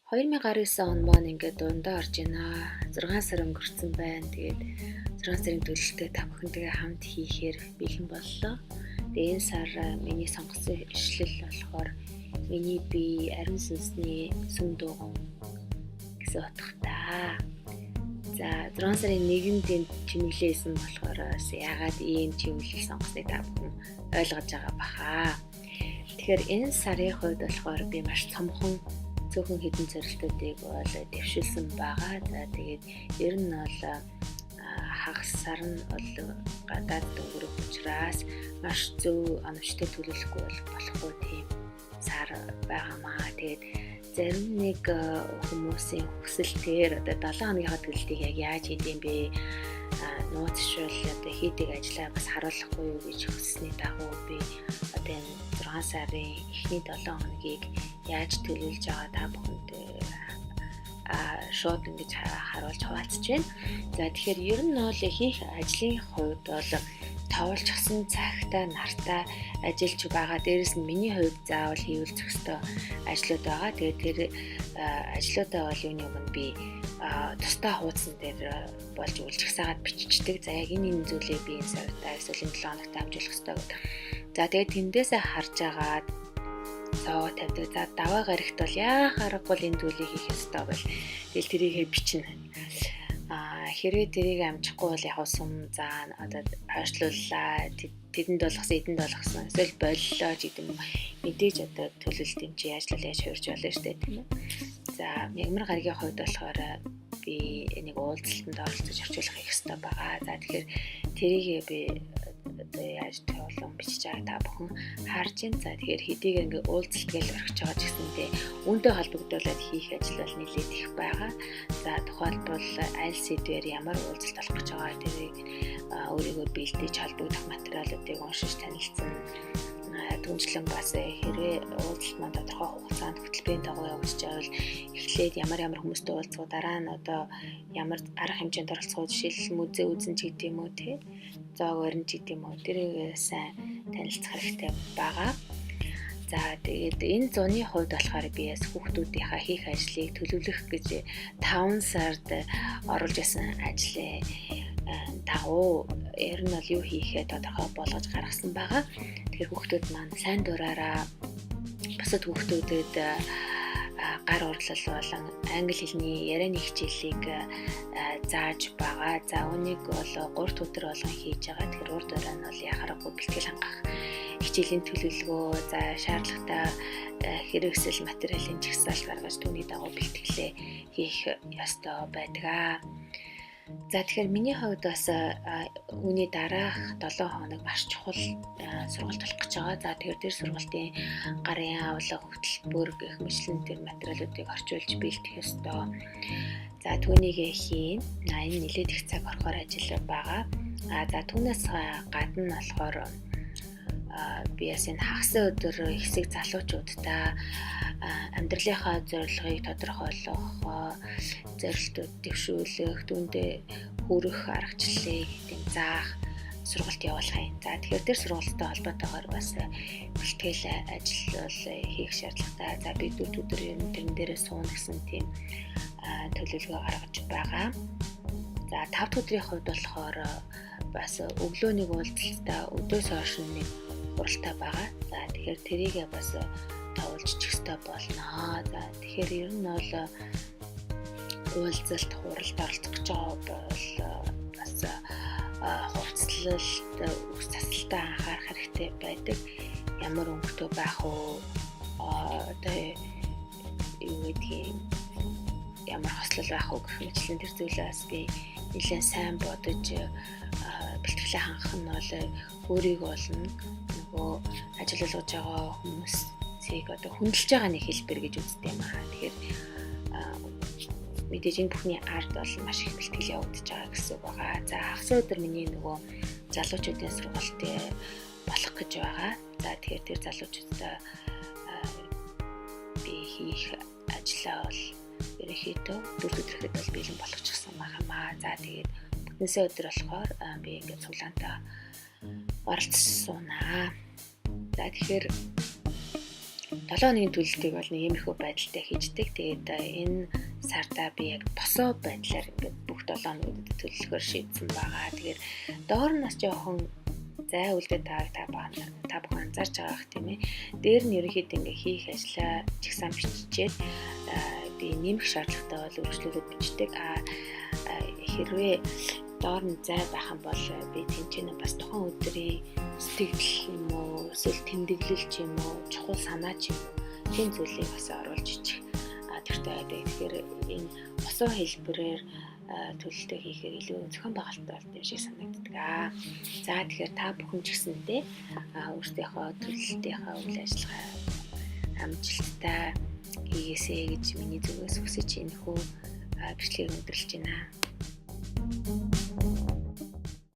2019 он маань ингээд дундаа орж байна. 6 сар өнгөрцөн байна. Тэгээд 6 сарын төлөлтөө та бүхэнтэйгээ хамт хийхээр бэлэн боллоо. Тэгээд энэ сар миний сонгосон ишлэл болохоор миний бие ариун сүнсний сүм дуу гэсэн утгатай. За 6 сарын 1-нд чимэглээсэн болохоор яагаад ийм чимэглэл сонгосныг та бүхэн ойлгож байгаа баха. Тэгэхээр энэ сарын хувьд болохоор би маш цомхон цөөхөн хэдэн зорилтуудыг бол дэвшүүлсэн байгаа. За тэгээд ер нь бол хагас сар нь бол гадаад өнгөрөх учраас маш зөв оновчтой төлөвлөхгүй болохгүй тийм сар байгаамаа. Тэгээд зарим нэг хүмүүсийн хүсэлтээр одоо 7 хоногийнхаа төлөлтийг яг яаж хийдэм бэ? Нууцшвал одоо хийдэг ажлаа бас харуулахгүй юу гэж хүссний дагуу би одоо энэ 6 сарын эхний 7 хоногийг яаж төлөвлөж байгаа та бүхэнд шууд ингэж харуулж хуваалцж байна. За тэгэхээр ер нь бол хийх ажлын хувьд бол тавуулчихсан цагтаа нартаа ажиллаж байгаа. Дээрэс нь миний хувьд заавал хийвэл зохистой ажлууд байгаа. Тэгээд тэр ажлуудаа бол юуны өмнө би тусдаа хуудсан дээр болж үйлчилсагаад биччихдэг. За яг энэ зүйлийг би энэ сартаа эсвэл энэ 7 хоногт амжуулах хэрэгтэй гэдэг. За тэгээд тэндээсээ харж агаад цаа тавьдаг. За даваа гарагт бол яахаарахгүй энэ зүйлийг хийх ёстой бол тэгэл тэрийгэ бичнэ. Хэрвээ тэрийг амжихгүй бол яг сум заа одоо хойшлууллаа тэдэнд болгосон эдэнд болгосон эсвэл боллоо ч гэдэг юм мэдээж одоо төлөвлөлт юм чи яаж хуурж болно шүү дээ тийм үү. За ягмар гарагийн хувьд болохоор би энийг уулзалтанд оролцож орчуулах их ёстой байгаа. За тэгэхээр тэрийг би одоо яаж тавуулан бичиж байгаа та бүхэн харж байна. За тэгэхээр хэдийгээр ингээ уулзалт гэж орхиж байгаа ч гэсэндээ үүнтэй холбогдуулаад хийх ажил бол нэлээд их байгаа. За тухайлбал аль сэдвээр ямар уулзалт болох гэж байгаа тэрийг өөрийгөө бэлдэж холбогдох материалуудыг уншиж танилцсан. Түнчлэн бас хэрвээ уулзалт маань тодорхой хугацаанд хөтөлбөрийн дагуу явагдаж байвал эхлээд ямар хүмүүстэй уулзах дараа нь одоо ямар арга хэмжээнд оролцох жишээлбэл музей үзэн ч гэдэг юм уу тий зоог өрн ч гэдэг юм уу тэрийг сайн танилцах хэрэгтэй байгаа. За тэгээд энэ зуны хувьд болохоор би бас хүүхдүүдийнхаа хийх ажлыг төлөвлөх гэж 5 сард оруулж байсан ажлыг дагуу ер нь бол юу хийхээ тодорхой болгож гаргасан байгаа. Тэгэхээр хүүхдүүд маань сайн дураараа бусад хүүхдүүдэд гар урлал болон англи хэлний ярианы хичээлийг зааж байгаа. За үүнийг бол 3 өдөр болгон хийж байгаа. Тэгэхээр урд дараа нь бол яхаарахгүй бэлтгэл хангах хичээлийн төлөвлөгөө, за шаардлагатай хэрэгсэл материалын жагсаал гаргаж түүний дагуу бэлтгэлээ хийх ёстой байдаг. За тэгэхээр миний хувьд бас үүний дараах 7 хоног маш чухал сургалт болох гэж байгаа. За тэгэхээр тэр сургалтын гарын авлага хөтөлбөр гэх мэтлэн тэр материалуудыг орчуулж бэлтгэх ёстой. За түүнийг хийн. Энэ нэлээд их цаг орохоор ажил байгаа. За түүнээс гадна болохоор би бас энэ хагас өдөр хэсэг залуучуудаа амьдралынхаа зорилгыг тодорхойлох, зорилтууд дэвшүүлэх, түүндээ хүрэх аргачлалыг тийм заах сургалт явуулах юм. За тэгэхээр тэр сургалттай холбоотойгоор бас бэлтгэл ажил бол хийх шаардлагатай. За би 4 өдөр ер нь тэрэн дээрээ суuna гэсэн тийм төлөвлөгөө гаргаж байгаа. За 5 дахь өдрийн хувьд болохоор бас өглөөний уулзалтаа өдөөс хойш нэг уралтай байгаа. За тэгэхээр тэрийгээ бас тавуулж чихстэй болно. За тэгэхээр ер нь бол уулзалт хуралд оролцох гэж байгаа бол бас хувцлалт үс тасалтаа анхаарах хэрэгтэй байдаг. Ямар өнгөтэй байх вэ? Одоо юу гэдгийг ямар хослол байх вэ гэх мэтлэн тэр зүйлээс би нэлээд сайн бодож бэлтгэлээ хангах нь бол өөрийг болно нөгөө ажил болгож байгаа хүмүүсийг одоо хүндэлж байгаа нэг хэлбэр гэж үздэг юм аа. Тэгэхээр мэдээж энэ бүхний ард бол маш их бэлтгэл явагдаж байгаа гэсэн үг байгаа. За хагас өдөр миний нөгөө залуучуудын сургалтыг болох гэж байгаа. За тэгэхээр тэр залуучуудаа би хийх ажлаа бол ерөнхийдөө 4 өдрөд бол бэлэн болгочихсон байна. За тэгээд бүтэнсээ өдөр болохоор би ингээд цуглаантаа оролцсон. За тэгэхээр 7 хоногийн төлөлтийг бол нэг иймэрхүү байдалтай хийждэг. Тэгээд энэ сарда би яг босоо байдлаар ингээд бүх 7 хоногуудад төлөвлөхөөр шийдсэн байгаа. Тэгэхээр доор нас жоохон зай үлдээ та бүхэн анзаарч байгаа бах тийм ээ. Дээр нь ерөнхийдөө ингээ хийх ажлаа чигсаан биччихээд би нэмэх шаардлагатай бол үргэлжлүүлээд бичдэг. Хэрвээ доор нь зай байх юм бол би тэнцэнэ бас тухайн өдрийн сэтгэл юм уу, эсвэл тэмдэглэл ч юм уу, чухал санаа ч юм уу, тийм зүйлийг бас оруулж ичих. Тэртэй байдаг. Тэгэхээр энэ босоо хэлбэрээр төлөлтөө хийхээр илүү зохион байгуулалттай болт юм шиг санагддаг. За тэгэхээр та бүхэн ч гэсэндээ өөрсдийнхөө төлөлтийнхаа үйл ажиллагаа амжилттай хийгээсэй гэж миний зүгээс хүсэж энэ хүү бичлэгийг өндөрлөж байна.